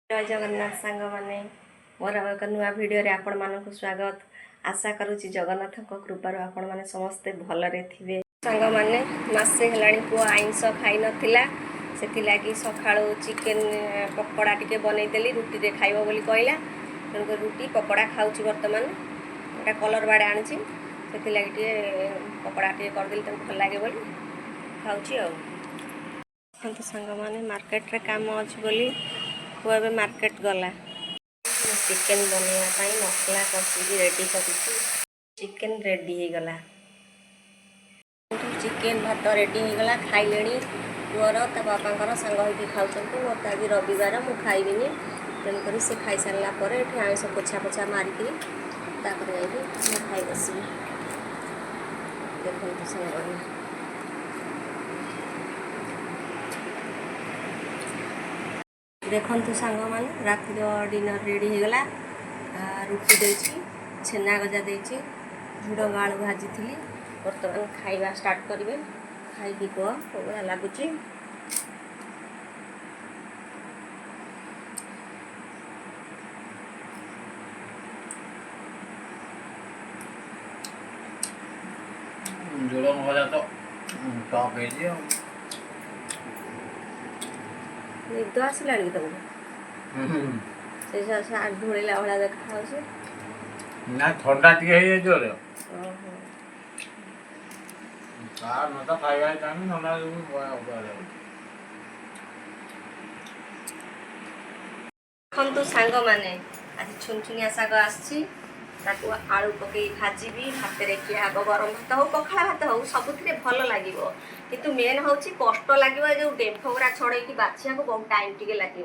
जय जगन्नाथ सांग माने मोर एक नुआ वीडियो रे आपण मानक स्वागत। आशा करूची जगन्नाथ कृपार आपण माने समस्ते भलरे थिबे। सांग माने मासे हेलाणी पु आइंस खाई नथिला सेति लागी सखाळो चिकन पकोड़ा टिके बनै देली रुटी रे खाइबो बोली कहला तनको रुटी पकोड़ा खाउची वर्तमान एटा कलर बाडे आनची सेति लागी टिके पकोड़ा टिके कर देली तनको भल लागे बोली खाउची आ तो सांग माने मार्केट रे काम अछि बोली वो ए मार्केट गला चिकन बनवाई मसला कषि रेडी कर चिकन रेडी हो गला चिकन भात रेडी हो गला खाइले पुअर ता बापा सांग होगी खाऊँ मत आज रविवार मु खाइबिनी तेणुक से खाई सारा पर आईस पोछा पोछा मारिक खाई बस देखो सांग देखु सांग मान रात डिनर रेडी हो गला रुटी देछि छेना गजा देछि झुड़ंग आलू भाजी थी बर्तमान खाइबा स्टार्ट करेंगे खाई कह बड़ा लगुच झुड़ंग भजा तो टॉप है निद आसला तुमको से ढोला भाया देखा ना ठंडा टे है जोरे कार न तो खाइबा टाइम ठंडा तो सांग माने आज छुनछुनिया शाग आसी आलू पकई भाजी हाथ में किए हे गरम भात हो पखाला भात हो सबुथ भल लगे किंतु मेन हूँ कष्ट लगे जो डेम्फ गुड़ा छड़े बाछिया बहुत टाइम टे लगे।